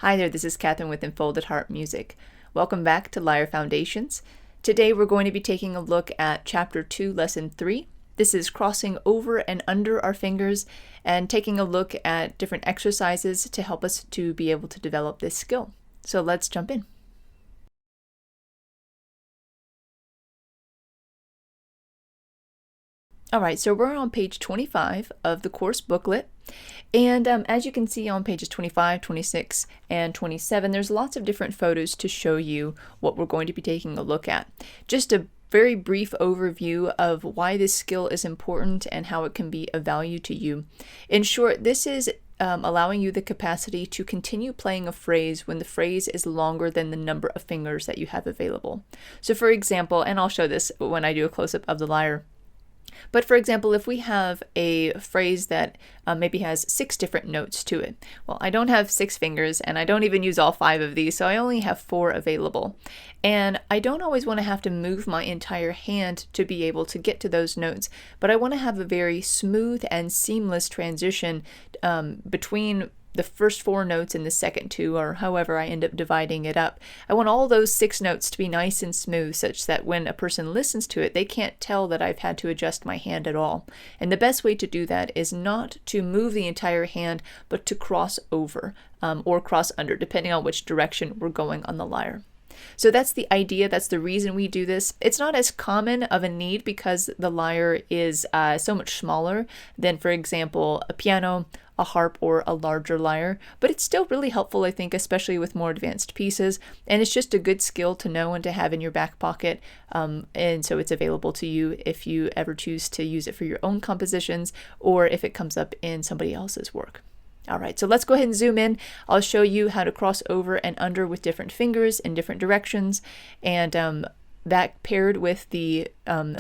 Hi there, this is Catherine with Enfolded Heart Music. Welcome back to Lyre Foundations. Today we're going to be taking a look at Chapter 2, Lesson 3. This is crossing over and under our fingers and taking a look at different exercises to help us to be able to develop this skill. So let's jump in. Alright, so we're on page 25 of the course booklet, and as you can see on pages 25, 26, and 27, there's lots of different photos to show you what we're going to be taking a look at. Just a very brief overview of why this skill is important and how it can be of value to you. In short, this is allowing you the capacity to continue playing a phrase when the phrase is longer than the number of fingers that you have available. So for example, and I'll show this when I do a close-up of the lyre, but for example, if we have a phrase that maybe has 6 different notes to it, well, I don't have 6 fingers and I don't even use all 5 of these, so I only have 4 available. And I don't always want to have to move my entire hand to be able to get to those notes, but I want to have a very smooth and seamless transition between the first 4 notes and the second 2, or however I end up dividing it up. I want all those 6 notes to be nice and smooth such that when a person listens to it, they can't tell that I've had to adjust my hand at all. And the best way to do that is not to move the entire hand, but to cross over or cross under, depending on which direction we're going on the lyre. So that's the idea, that's the reason we do this. It's not as common of a need because the lyre is so much smaller than, for example, a piano, a harp, or a larger lyre, but it's still really helpful, I think, especially with more advanced pieces, and it's just a good skill to know and to have in your back pocket, and so it's available to you if you ever choose to use it for your own compositions or if it comes up in somebody else's work. Alright, so let's go ahead and zoom in. I'll show you how to cross over and under with different fingers in different directions, and that paired with the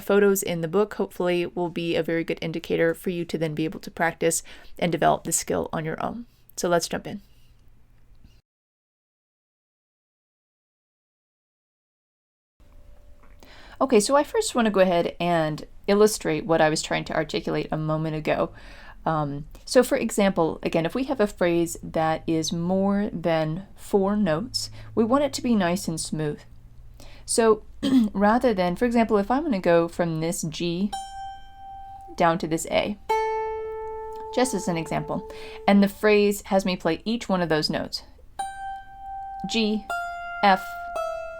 photos in the book hopefully will be a very good indicator for you to then be able to practice and develop the skill on your own. So let's jump in. Okay, so I first want to go ahead and illustrate what I was trying to articulate a moment ago. So for example, again, if we have a phrase that is more than 4 notes, we want it to be nice and smooth. So rather than, for example, if I'm going to go from this G down to this A, just as an example, and the phrase has me play each one of those notes, G, F,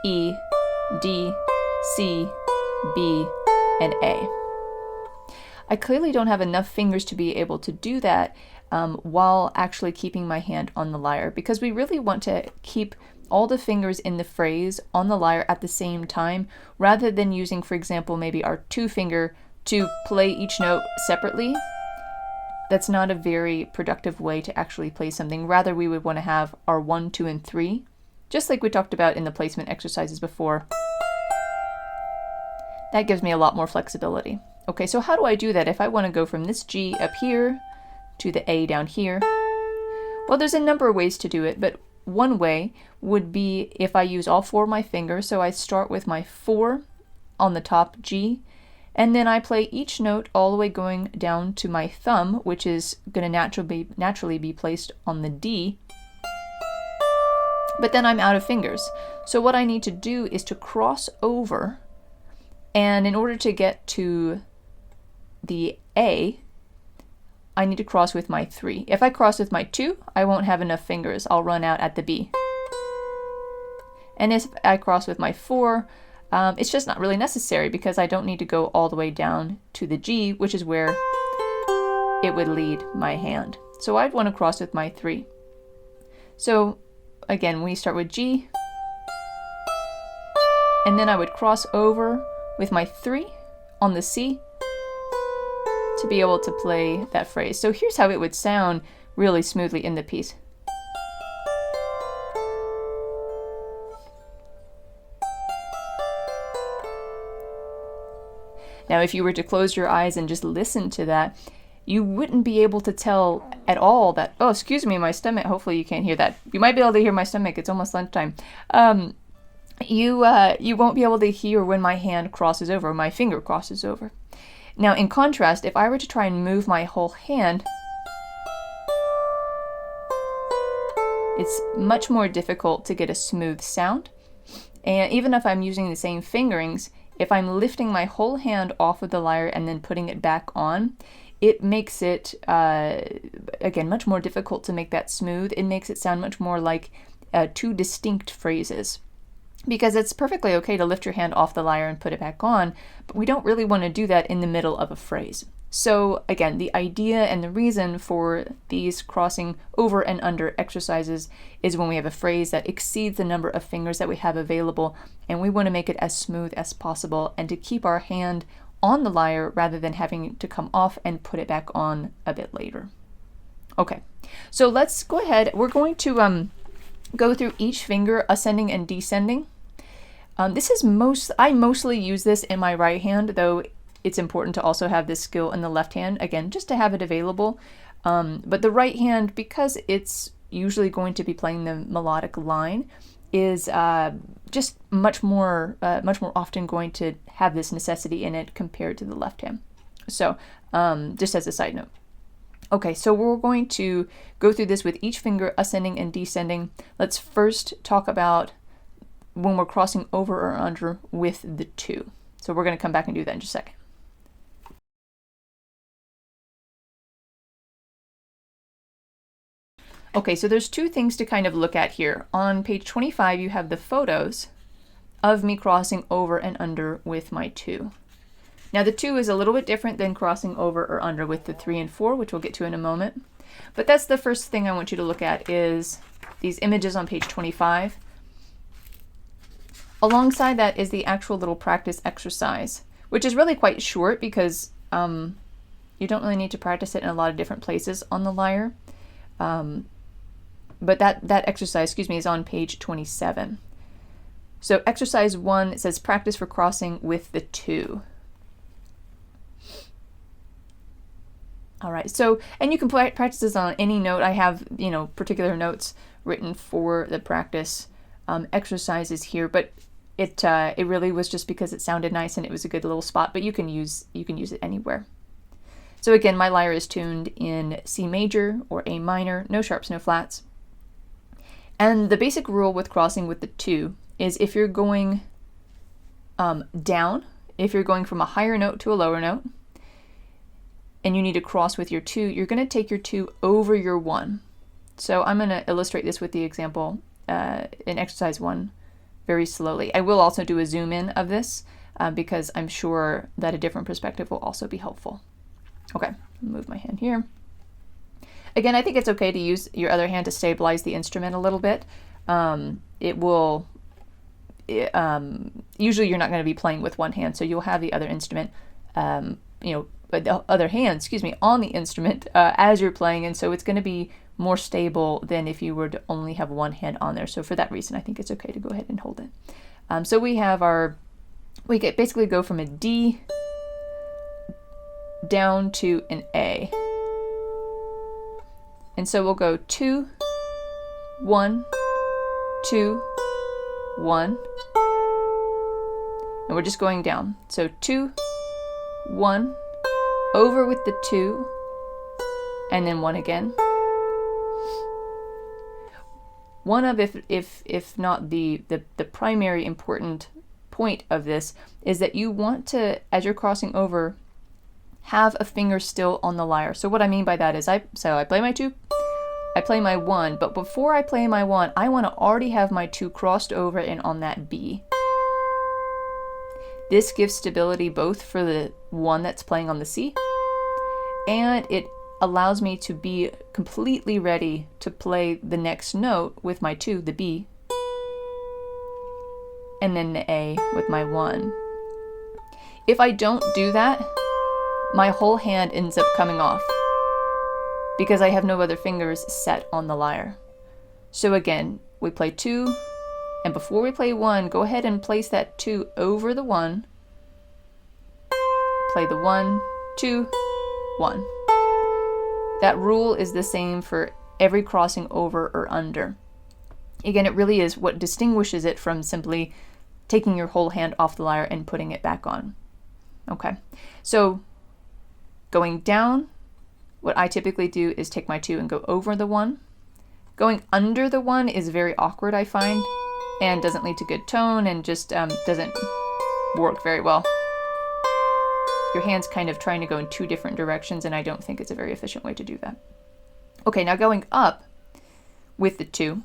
E, D, C, B, and A. I clearly don't have enough fingers to be able to do that while actually keeping my hand on the lyre, because we really want to keep all the fingers in the phrase on the lyre at the same time, rather than using, for example, maybe our 2 finger to play each note separately. That's not a very productive way to actually play something. Rather, we would want to have our 1, 2, and 3, just like we talked about in the placement exercises before. That gives me a lot more flexibility. Okay, so how do I do that if I want to go from this G up here to the A down here? Well, there's a number of ways to do it, but one way would be if I use all 4 of my fingers. So I start with my 4 on the top G, and then I play each note all the way going down to my thumb, which is going to naturally be placed on the D. But then I'm out of fingers. So what I need to do is to cross over, and in order to get to the A, I need to cross with my 3. If I cross with my 2, I won't have enough fingers. I'll run out at the B. And if I cross with my 4, it's just not really necessary because I don't need to go all the way down to the G, which is where it would lead my hand. So I'd want to cross with my 3. So again, we start with G, and then I would cross over with my 3 on the C to be able to play that phrase. So here's how it would sound really smoothly in the piece. Now, if you were to close your eyes and just listen to that, you wouldn't be able to tell at all that, oh, excuse me, my stomach, hopefully you can't hear that. You might be able to hear my stomach, it's almost lunchtime. You won't be able to hear when my hand crosses over, my finger crosses over. Now, in contrast, if I were to try and move my whole hand, it's much more difficult to get a smooth sound. And even if I'm using the same fingerings, if I'm lifting my whole hand off of the lyre and then putting it back on, it makes it, again, much more difficult to make that smooth. It makes it sound much more like two distinct phrases. Because it's perfectly okay to lift your hand off the lyre and put it back on, but we don't really want to do that in the middle of a phrase. So again, the idea and the reason for these crossing over and under exercises is when we have a phrase that exceeds the number of fingers that we have available, and we want to make it as smooth as possible and to keep our hand on the lyre rather than having to come off and put it back on a bit later. Okay, so let's go ahead. We're going to go through each finger ascending and descending. I mostly use this in my right hand, though it's important to also have this skill in the left hand, again, just to have it available. But the right hand, because it's usually going to be playing the melodic line, is just much more often going to have this necessity in it compared to the left hand. So just as a side note. Okay, so we're going to go through this with each finger ascending and descending. Let's first talk about when we're crossing over or under with the 2. So we're going to come back and do that in just a second. Okay, so there's 2 things to kind of look at here. On page 25, you have the photos of me crossing over and under with my 2. Now the 2 is a little bit different than crossing over or under with the 3 and 4, which we'll get to in a moment. But that's the first thing I want you to look at is these images on page 25. Alongside that is the actual little practice exercise, which is really quite short because you don't really need to practice it in a lot of different places on the lyre. But that exercise, is on page 27. So exercise 1, it says practice for crossing with the 2. All right, so, and you can practice this on any note. I have, particular notes written for the practice exercises here, but it really was just because it sounded nice and it was a good little spot, but you can use it anywhere. So again, my lyre is tuned in C major or A minor, no sharps, no flats. And the basic rule with crossing with the 2 is if you're going down, if you're going from a higher note to a lower note, and you need to cross with your 2, you're going to take your 2 over your 1. So I'm going to illustrate this with the example in exercise 1 very slowly. I will also do a zoom in of this because I'm sure that a different perspective will also be helpful. Okay, move my hand here. Again, I think it's okay to use your other hand to stabilize the instrument a little bit. Usually you're not going to be playing with one hand, so you'll have the other instrument, the other hand, on the instrument as you're playing, and so it's going to be more stable than if you were to only have one hand on there. So for that reason, I think it's okay to go ahead and hold it. So we have basically go from a D down to an A. And so we'll go 2, 1, 2, 1. And we're just going down. So 2, 1, over with the 2, and then 1 again. One of, if not the primary important point of this is that you want to, as you're crossing over, have a finger still on the lyre. So what I mean by that is I play my 2, I play my 1, but before I play my 1, I want to already have my 2 crossed over and on that B. This gives stability both for the 1 that's playing on the C, and it allows me to be completely ready to play the next note with my 2, the B, and then the A with my 1. If I don't do that, my whole hand ends up coming off because I have no other fingers set on the lyre. So again, we play 2, and before we play 1, go ahead and place that 2 over the 1, play the 1, 2, 1. That rule is the same for every crossing over or under. Again, it really is what distinguishes it from simply taking your whole hand off the lyre and putting it back on. Okay, so going down, what I typically do is take my 2 and go over the 1, Going under the 1 is very awkward, I find, and doesn't lead to good tone and just doesn't work very well. Your hand's kind of trying to go in 2 different directions, and I don't think it's a very efficient way to do that. Okay, now going up with the 2,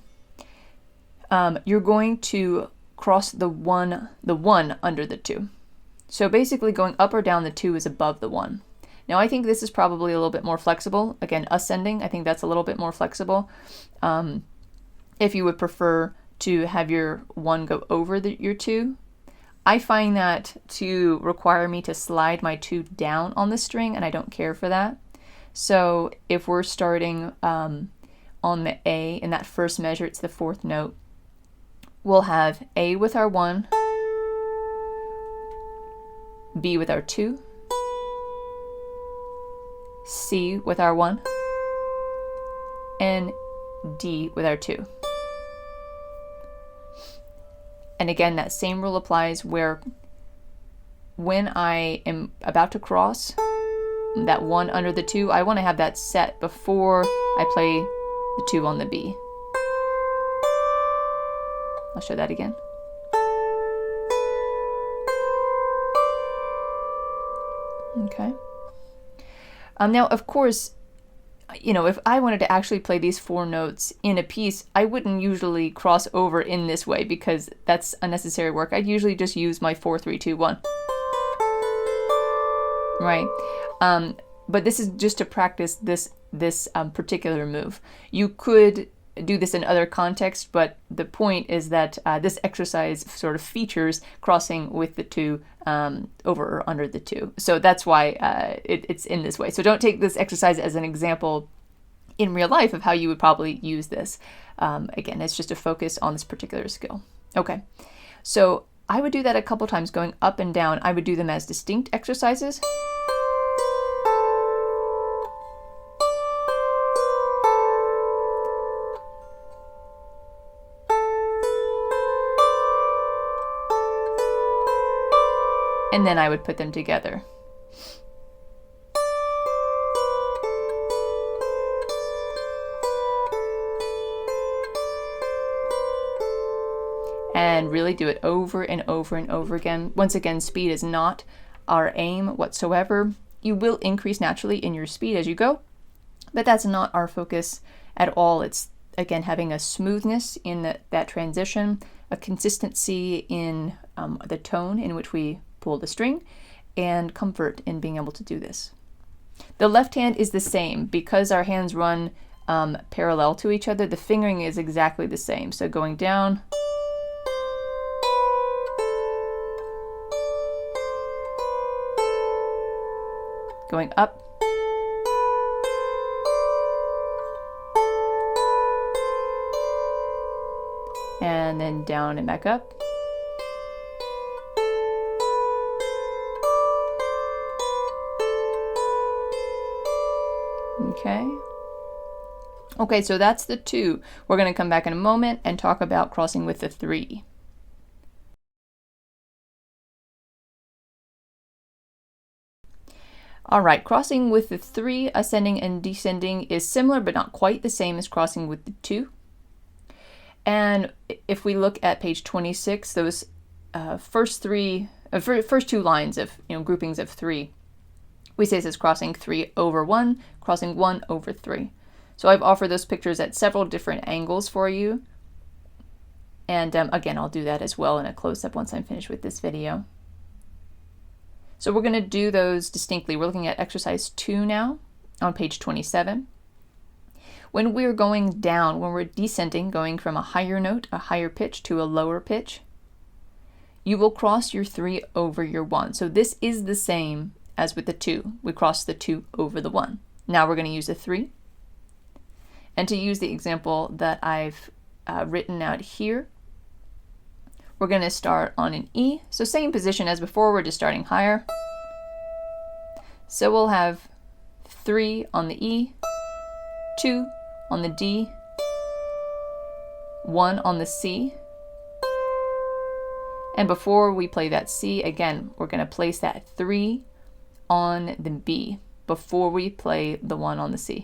you're going to cross the 1 under the 2. So basically going up or down the 2 is above the 1. Now I think this is probably a little bit more flexible. Again, ascending, I think that's a little bit more flexible. If you would prefer to have your 1 go over your 2, I find that to require me to slide my 2 down on the string, and I don't care for that. So if we're starting on the A, in that first measure, it's the 4th note, we'll have A with our 1, B with our 2, C with our 1, and D with our 2. And again, that same rule applies where when I am about to cross that 1 under the 2, I want to have that set before I play the 2 on the B. I'll show that again. Okay. Now, of course, you know, if I wanted to actually play these 4 notes in a piece, I wouldn't usually cross over in this way because that's unnecessary work. I'd usually just use my 4, 3, 2, 1. Right? But this is just to practice this particular move. You could do this in other contexts, but the point is that this exercise sort of features crossing with the 2 over or under the 2. So that's why it's in this way. So don't take this exercise as an example in real life of how you would probably use this. Again, it's just a focus on this particular skill. Okay, so I would do that a couple times going up and down. I would do them as distinct exercises. And then I would put them together. And really do it over and over and over again. Once again, speed is not our aim whatsoever. You will increase naturally in your speed as you go, but that's not our focus at all. It's, again, having a smoothness in that transition, a consistency in the tone in which we pull the string, and comfort in being able to do this. The left hand is the same. Because our hands run parallel to each other, the fingering is exactly the same. So going down, going up, and then down and back up. Okay, so that's the 2. We're going to come back in a moment and talk about crossing with the 3. All right, crossing with the 3, ascending and descending, is similar but not quite the same as crossing with the 2. And if we look at page 26, those first 2 lines of groupings of 3, we say this is crossing 3 over 1, crossing 1 over 3. So I've offered those pictures at several different angles for you. And again, I'll do that as well in a close-up once I'm finished with this video. So we're going to do those distinctly. We're looking at exercise 2 now on page 27. When we're going down, when we're descending, going from a higher note, a higher pitch, to a lower pitch, you will cross your 3 over your 1. So this is the same as with the 2. We cross the 2 over the 1. Now we're going to use a 3. And to use the example that I've written out here, we're going to start on an E. So same position as before, we're just starting higher. So we'll have 3 on the E, 2 on the D, 1 on the C. And before we play that C, again, we're going to place that 3 on the B before we play the 1 on the C.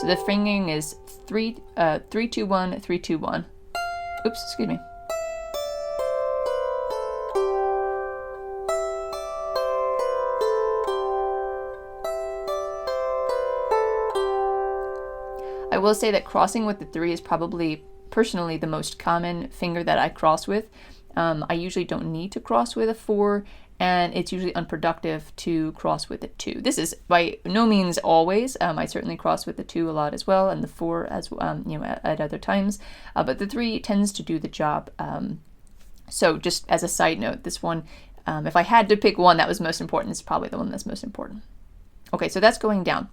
So the fingering is 3 3 2 1 3 2 1. Oops, excuse me. I will say that crossing with the 3 is probably personally the most common finger that I cross with. I usually don't need to cross with a 4, and it's usually unproductive to cross with a 2. This is by no means always. I certainly cross with the 2 a lot as well, and the 4 as at other times. But the 3 tends to do the job. So just as a side note, this one, if I had to pick one that was most important, it's probably the one that's most important. Okay, so that's going down.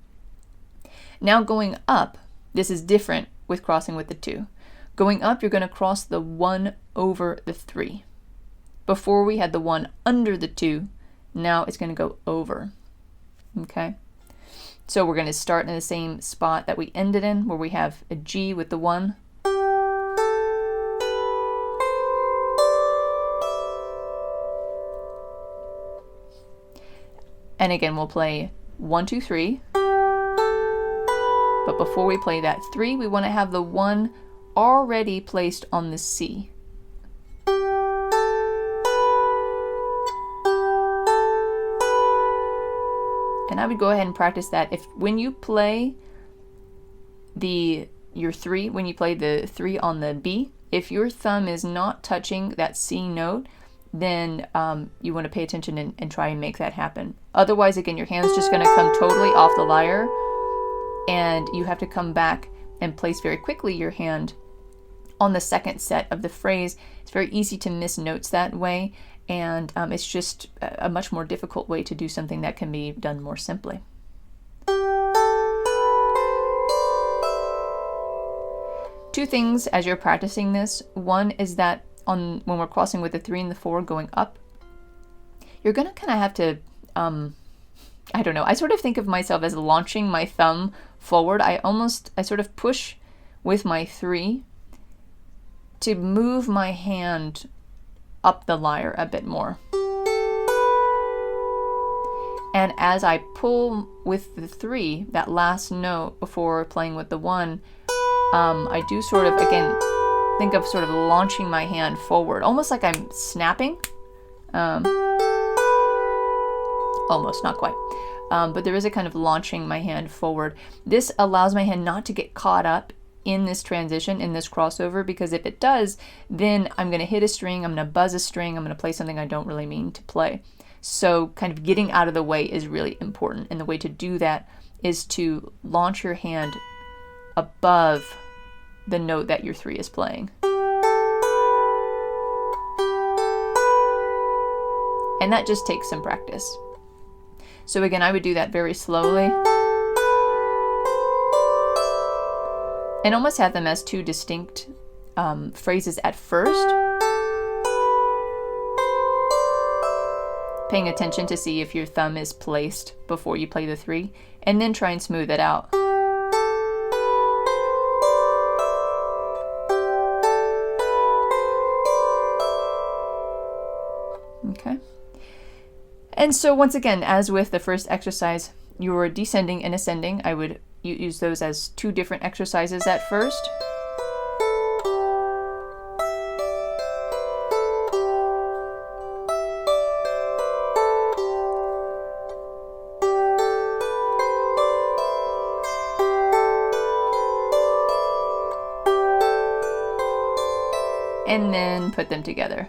Now going up, this is different with crossing with the 2. Going up, you're going to cross the 1 over the 3. Before we had the 1 under the 2, now it's going to go over. Okay? So we're going to start in the same spot that we ended in, where we have a G with the 1. And again, we'll play 1, 2, 3. But before we play that 3, we want to have the 1 already placed on the C. And I would go ahead and practice that. If when you play your 3, when you play the 3 on the B, if your thumb is not touching that C note, then you want to pay attention and try and make that happen. Otherwise, again, your hand's just going to come totally off the lyre, and you have to come back and place very quickly your hand on the second set of the phrase. It's very easy to miss notes that way, and it's just a much more difficult way to do something that can be done more simply. Two things as you're practicing this. One is that when we're crossing with the 3 and the 4 going up, you're going to kind of have to, I don't know, I sort of think of myself as launching my thumb forward. I sort of push with my 3 to move my hand up the lyre a bit more. And as I pull with the 3, that last note before playing with the 1, I do sort of, again, think of sort of launching my hand forward, almost like I'm snapping. Almost, not quite. But there is a kind of launching my hand forward. This allows my hand not to get caught up in this transition, in this crossover, because if it does, then I'm going to hit a string, I'm going to buzz a string, I'm going to play something I don't really mean to play. So kind of getting out of the way is really important, and the way to do that is to launch your hand above the note that your 3 is playing. And that just takes some practice. So again, I would do that very slowly, and almost have them as two distinct phrases at first, paying attention to see if your thumb is placed before you play the 3, and then try and smooth it out. Okay. And so once again, as with the first exercise, your descending and ascending, I would use those as two different exercises at first. And then put them together.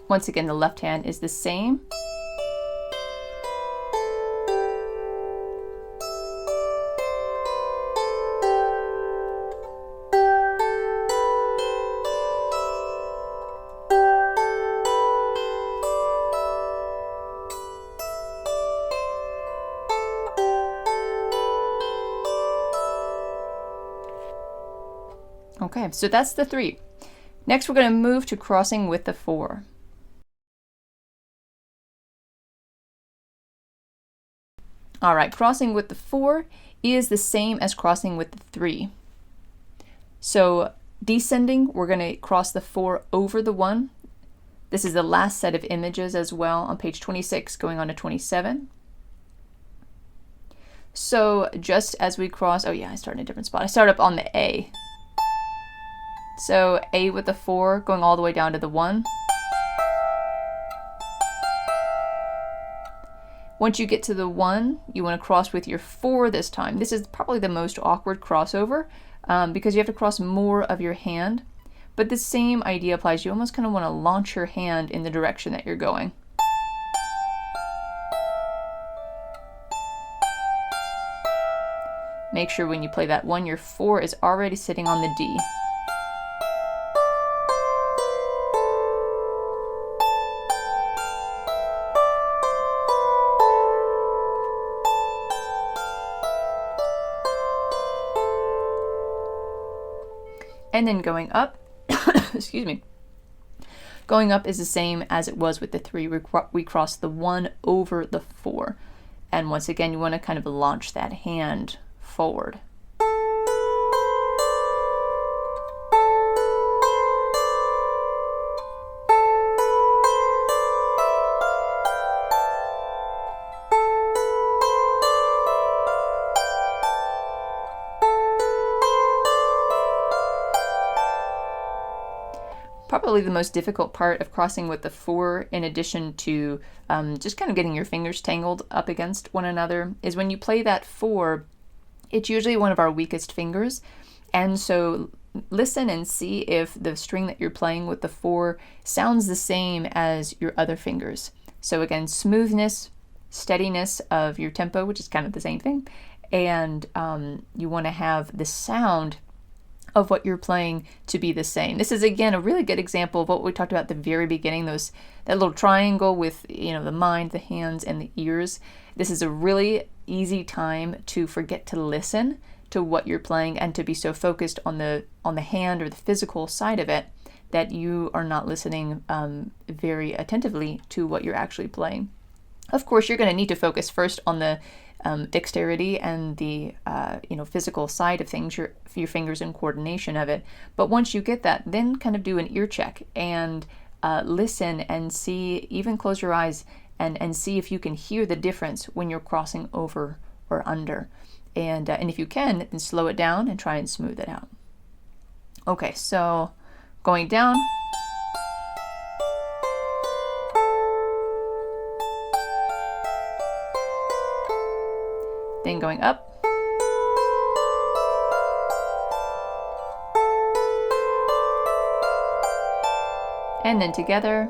Once again, the left hand is the same. Okay, so that's the 3. Next, we're going to move to crossing with the 4. All right, crossing with the 4 is the same as crossing with the 3. So Descending, we're going to cross the 4 over the 1. This is the last set of images as well on page 26 going on to 27. So just as we cross, oh yeah, I start in a different spot. I start up on the A. So A with the 4 going all the way down to the 1. Once you get to the 1, you want to cross with your 4 this time. This is probably the most awkward crossover because you have to cross more of your hand. But the same idea applies. You almost kind of want to launch your hand in the direction that you're going. Make sure when you play that 1, your 4 is already sitting on the D. And then going up, excuse me, going up is the same as it was with the 3. We cross the 1 over the 4. And once again, you want to kind of launch that hand forward. Probably the most difficult part of crossing with the 4, in addition to just kind of getting your fingers tangled up against one another, is when you play that 4, it's usually one of our weakest fingers. And so listen and see if the string that you're playing with the 4 sounds the same as your other fingers. So again, smoothness, steadiness of your tempo, which is kind of the same thing, and you want to have the sound of what you're playing to be the same. This is again a really good example of what we talked about at the very beginning, that little triangle with the mind, the hands, and the ears. This is a really easy time to forget to listen to what you're playing and to be so focused on the hand or the physical side of it that you are not listening very attentively to what you're actually playing. Of course, you're going to need to focus first on the dexterity and the physical side of things, your fingers and coordination of it. But once you get that, then kind of do an ear check and listen and see, even close your eyes and see if you can hear the difference when you're crossing over or under. And if you can, then slow it down and try and smooth it out. Okay, so going down. Then going up. And then together.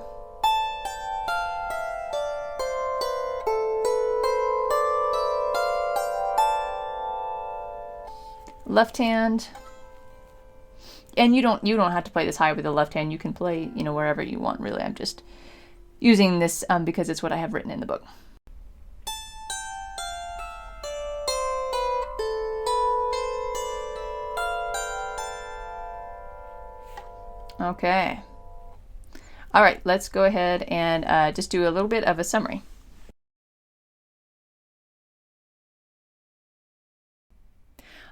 Left hand. And you don't have to play this high with the left hand. You can play, wherever you want, really. I'm just using this because it's what I have written in the book. Okay. All right, let's go ahead and just do a little bit of a summary.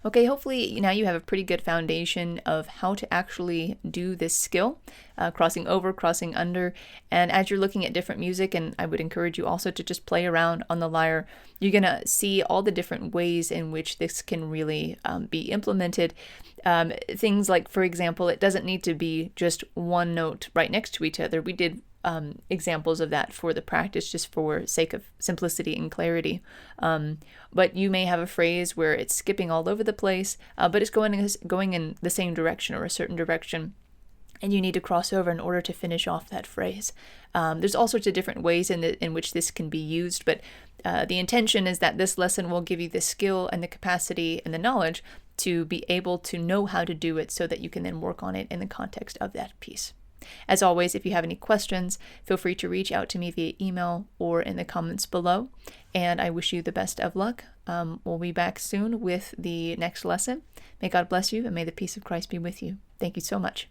Okay, hopefully now you have a pretty good foundation of how to actually do this skill, crossing over, crossing under. And as you're looking at different music, and I would encourage you also to just play around on the lyre, you're going to see all the different ways in which this can really be implemented. Things like, for example, it doesn't need to be just one note right next to each other. We did examples of that for the practice, just for sake of simplicity and clarity. But you may have a phrase where it's skipping all over the place, but it's going in the same direction or a certain direction, and you need to cross over in order to finish off that phrase. There's all sorts of different ways in which this can be used, but the intention is that this lesson will give you the skill and the capacity and the knowledge to be able to know how to do it so that you can then work on it in the context of that piece. As always, if you have any questions, feel free to reach out to me via email or in the comments below. And I wish you the best of luck. We'll be back soon with the next lesson. May God bless you, and may the peace of Christ be with you. Thank you so much.